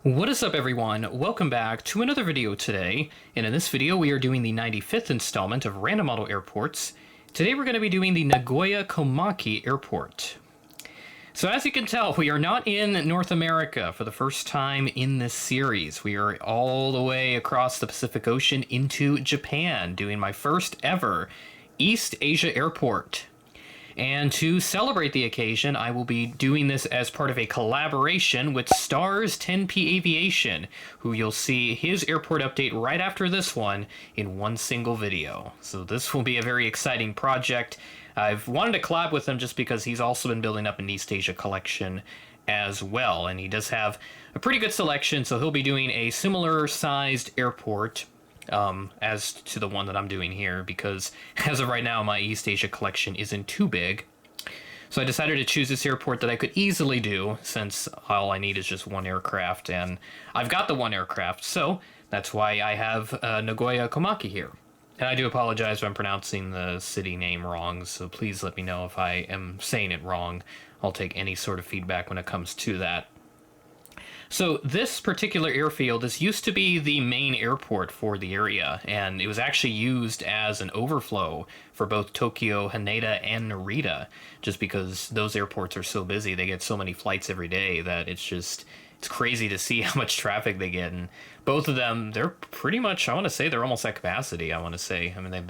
What is up, everyone? Welcome back to another video today, and in this video we are doing the 95th installment of Random Model Airports. Today we're going to be doing the Nagoya Komaki Airport. So as you can tell, we are not in North America for the first time in this series. We are all the way across the Pacific Ocean into Japan, doing my first ever East Asia airport. And to celebrate the occasion, I will be doing this as part of a collaboration with Stars 10P Aviation, who you'll see his airport update right after this one in one single video. So this will be a very exciting project. I've wanted to collab with him just because he's also been building up an East Asia collection as well, and he does have a pretty good selection, so he'll be doing a similar sized airport as to the one that I'm doing here, because as of right now my East Asia collection isn't too big. So I decided to choose this airport that I could easily do, since all I need is just one aircraft, and I've got the one aircraft, so that's why I have Nagoya Komaki here. And I do apologize if I'm pronouncing the city name wrong, so please let me know if I am saying it wrong. I'll take any sort of feedback when it comes to that. So this particular airfield, this used to be the main airport for the area, and it was actually used as an overflow for both Tokyo, Haneda, and Narita, just because those airports are so busy. They get so many flights every day that it's crazy to see how much traffic they get. And both of them, they're pretty much, I want to say they're almost at capacity, I mean, they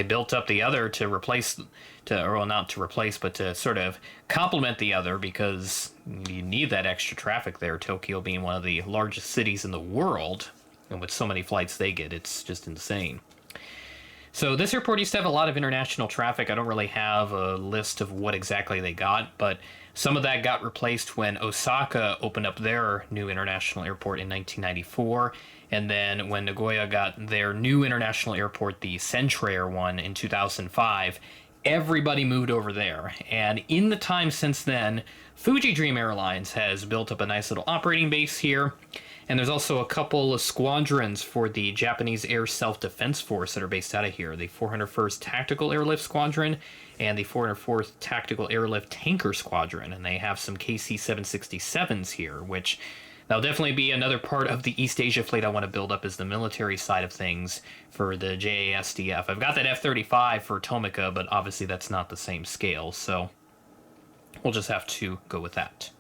built up the other to replace, well, not to replace, but to sort of complement the other, because you need that extra traffic there. Tokyo being one of the largest cities in the world, and with so many flights they get, it's just insane. So this airport used to have a lot of international traffic. I don't really have a list of what exactly they got, but some of that got replaced when Osaka opened up their new international airport in 1994. And then when Nagoya got their new international airport, the Centrair one, in 2005, everybody moved over there. And in the time since then, Fuji Dream Airlines has built up a nice little operating base here. And there's also a couple of squadrons for the Japanese Air Self-Defense Force that are based out of here. The 401st Tactical Airlift Squadron and the 404th Tactical Airlift Tanker Squadron. And they have some KC-767s here, which that'll definitely be another part of the East Asia fleet I want to build up, is the military side of things for the JASDF. I've got that F-35 for Tomica, but obviously that's not the same scale, so we'll just have to go with that.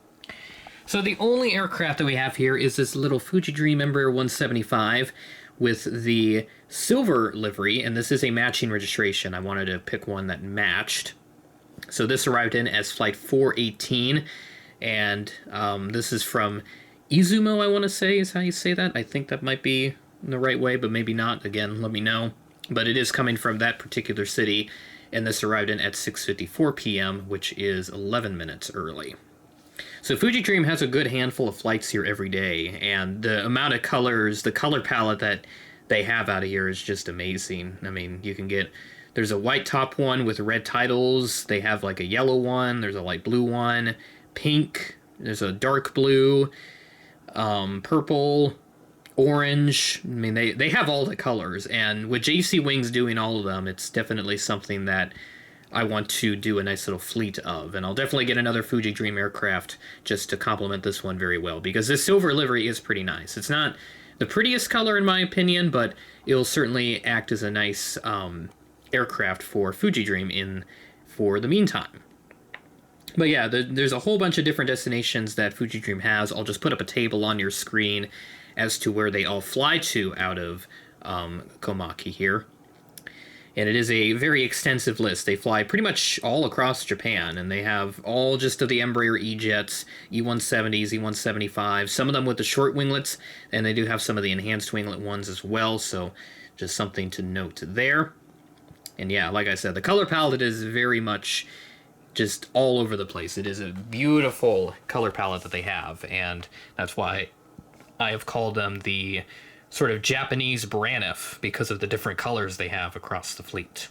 So the only aircraft that we have here is this little Fuji Dream Embraer 175 with the silver livery, and this is a matching registration. I wanted to pick one that matched. So this arrived in as Flight 418, and this is from Izumo, I want to say, is how you say that. I think that might be the right way, but maybe not. Again, let me know. But it is coming from that particular city, and this arrived in at 6:54 p.m., which is 11 minutes early. So Fuji Dream has a good handful of flights here every day, and the amount of colors, the color palette that they have out of here is just amazing. I mean, you can get, there's a white top one with red titles, they have like a yellow one, there's a light blue one, pink, there's a dark blue, purple, orange. I mean, they have all the colors, and with JC Wings doing all of them, it's definitely something that I want to do a nice little fleet of, and I'll definitely get another Fuji Dream aircraft just to complement this one very well, because this silver livery is pretty nice. It's not the prettiest color in my opinion, but it'll certainly act as a nice aircraft for Fuji Dream for the meantime. But yeah, there's a whole bunch of different destinations that Fuji Dream has. I'll just put up a table on your screen as to where they all fly to out of Komaki here. And it is a very extensive list. They fly pretty much all across Japan, and they have all just of the Embraer E-Jets, E-170s, E-175, some of them with the short winglets, and they do have some of the enhanced winglet ones as well, so just something to note there. And yeah, like I said, the color palette is very much just all over the place. It is a beautiful color palette that they have, and that's why I have called them the sort of Japanese Braniff, because of the different colors they have across the fleet.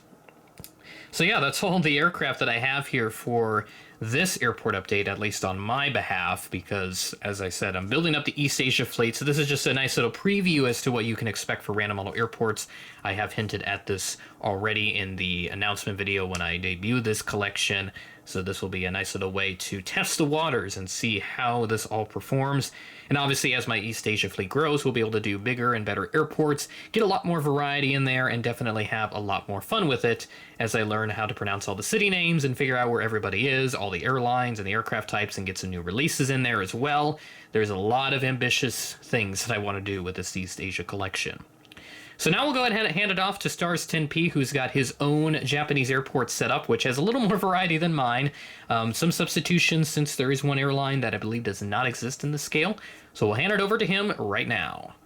So yeah, that's all the aircraft that I have here for this airport update, at least on my behalf, because, as I said, I'm building up the East Asia fleet, so this is just a nice little preview as to what you can expect for Random Model Airports. I have hinted at this already in the announcement video when I debuted this collection, So this will be a nice little way to test the waters and see how this all performs. And obviously, as my East Asia fleet grows, we'll be able to do bigger and better airports, get a lot more variety in there, and definitely have a lot more fun with it as I learn how to pronounce all the city names and figure out where everybody is, all the airlines and the aircraft types, and get some new releases in there as well. There's a lot of ambitious things that I want to do with this East Asia collection. So now we'll go ahead and hand it off to Stars 10P, who's got his own Japanese airport set up, which has a little more variety than mine. Some substitutions, since there is one airline that I believe does not exist in the scale. So we'll hand it over to him right now.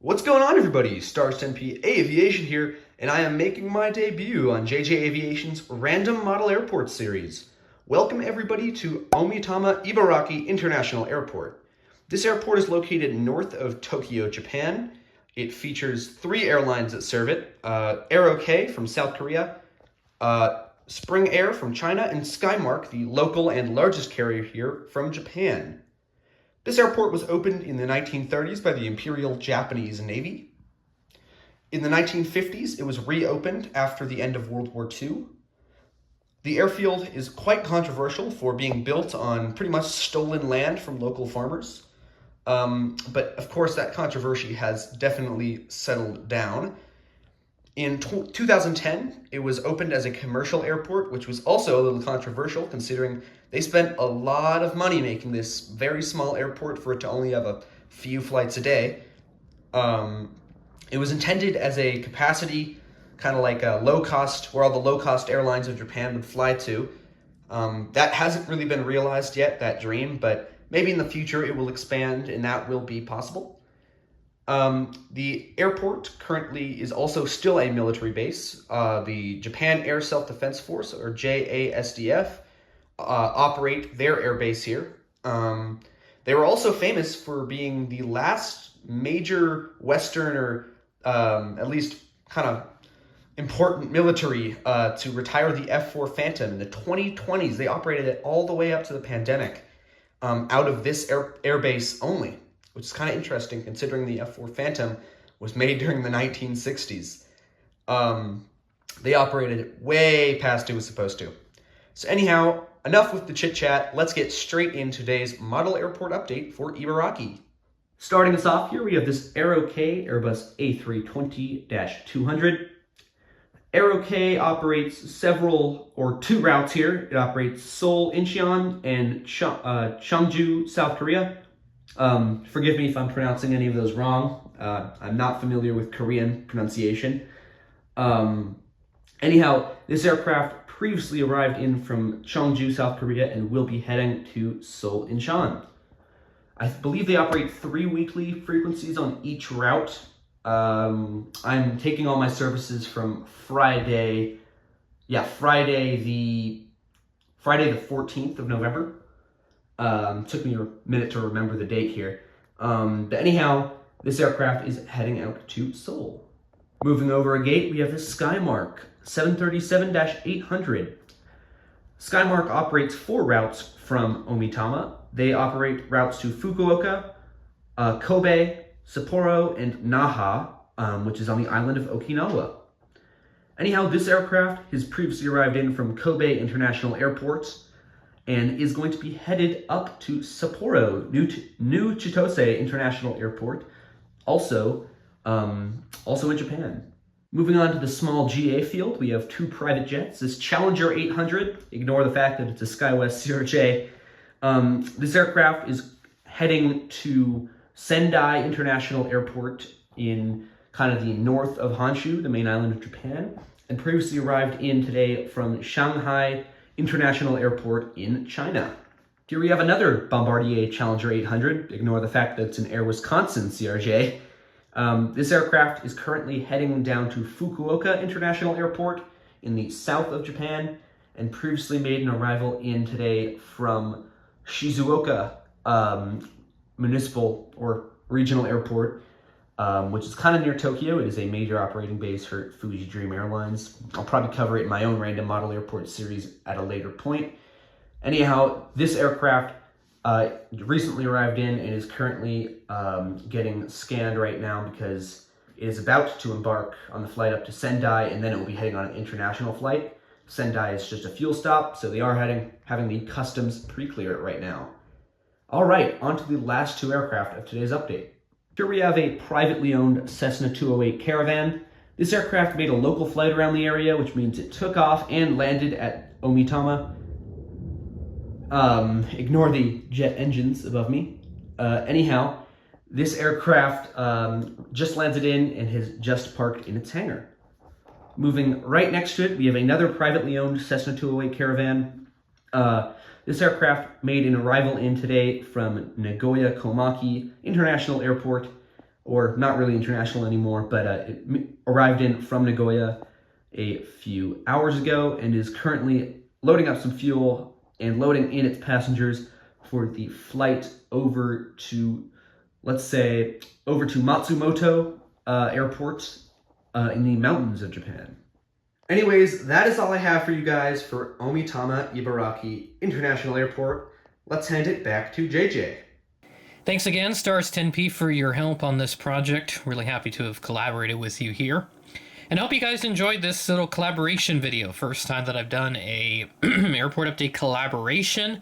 What's going on, everybody? Stars 10P Aviation here, and I am making my debut on JJ Aviation's Random Model Airport series. Welcome everybody to Omitama Ibaraki International Airport. This airport is located north of Tokyo, Japan. It features 3 airlines that serve it, Aero-K from South Korea, Spring Air from China, and Skymark, the local and largest carrier here, from Japan. This airport was opened in the 1930s by the Imperial Japanese Navy. In the 1950s, it was reopened after the end of World War II. The airfield is quite controversial for being built on pretty much stolen land from local farmers. But of course, that controversy has definitely settled down. In 2010, it was opened as a commercial airport, which was also a little controversial considering they spent a lot of money making this very small airport for it to only have a few flights a day. It was intended as a capacity, kind of like a low-cost, where all the low-cost airlines of Japan would fly to. That hasn't really been realized yet, that dream, but maybe in the future it will expand and that will be possible. The airport currently is also still a military base. The Japan Air Self-Defense Force, or JASDF, operate their air base here. They were also famous for being the last major Western, or at least kind of important military to retire the F-4 Phantom. In the 2020s, they operated it all the way up to the pandemic. Out of this airbase only, which is kind of interesting considering the F-4 Phantom was made during the 1960s. They operated it way past it was supposed to. So anyhow, enough with the chit-chat. Let's get straight into today's model airport update for Ibaraki. Starting us off here, we have this Aero-K Airbus A320-200. Aero-K operates two routes here. It operates Seoul, Incheon, and Cheongju, South Korea. Forgive me if I'm pronouncing any of those wrong. I'm not familiar with Korean pronunciation. Anyhow, this aircraft previously arrived in from Cheongju, South Korea, and will be heading to Seoul, Incheon. I believe they operate 3 weekly frequencies on each route. I'm taking all my services from Friday the 14th of November. Took me a minute to remember the date here. But anyhow, this aircraft is heading out to Seoul. Moving over a gate, we have the Skymark 737-800. Skymark operates 4 routes from Omitama. They operate routes to Fukuoka, Kobe, Sapporo, and Naha, which is on the island of Okinawa. Anyhow, this aircraft has previously arrived in from Kobe International Airport and is going to be headed up to Sapporo, New Chitose International Airport, also in Japan. Moving on to the small GA field, we have 2 private jets. This Challenger 800, ignore the fact that it's a SkyWest CRJ. This aircraft is heading to Sendai International Airport in kind of the north of Honshu, the main island of Japan, and previously arrived in today from Shanghai International Airport in China. Here we have another Bombardier Challenger 800. Ignore the fact that it's an Air Wisconsin CRJ. This aircraft is currently heading down to Fukuoka International Airport in the south of Japan, and previously made an arrival in today from Shizuoka Municipal or Regional Airport, which is kind of near Tokyo. It is a major operating base for Fuji Dream Airlines. I'll probably cover it in my own random model airport series at a later point. Anyhow, this aircraft recently arrived in and is currently getting scanned right now because it is about to embark on the flight up to Sendai, and then it will be heading on an international flight. Sendai is just a fuel stop, so they are having the customs pre-clear it right now. All right, on to the last two aircraft of today's update. Here we have a privately owned Cessna 208 Caravan. This aircraft made a local flight around the area, which means it took off and landed at Omitama. Ignore the jet engines above me. Anyhow, this aircraft just landed in and has just parked in its hangar. Moving right next to it, we have another privately owned Cessna 208 Caravan. This aircraft made an arrival in today from Nagoya Komaki International Airport, or not really international anymore, but it arrived in from Nagoya a few hours ago and is currently loading up some fuel and loading in its passengers for the flight over to, let's say, over to Matsumoto Airport in the mountains of Japan. Anyways, that is all I have for you guys for Omitama Ibaraki International Airport. Let's hand it back to JJ. Thanks again, Stars 10P, for your help on this project. Really happy to have collaborated with you here. And I hope you guys enjoyed this little collaboration video. First time that I've done a airport update collaboration.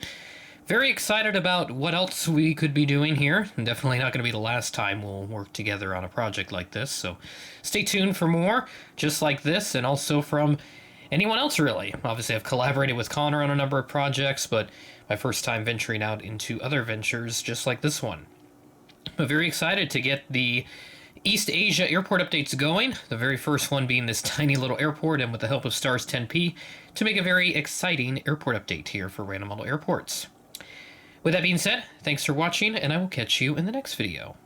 Very excited about what else we could be doing here. Definitely not going to be the last time we'll work together on a project like this. So stay tuned for more just like this, and also from anyone else, really. Obviously, I've collaborated with Connor on a number of projects, but my first time venturing out into other ventures just like this one. I'm very excited to get the East Asia airport updates going, the very first one being this tiny little airport, and with the help of Stars 10P, to make a very exciting airport update here for Random Model Airports. With that being said, thanks for watching, and I will catch you in the next video.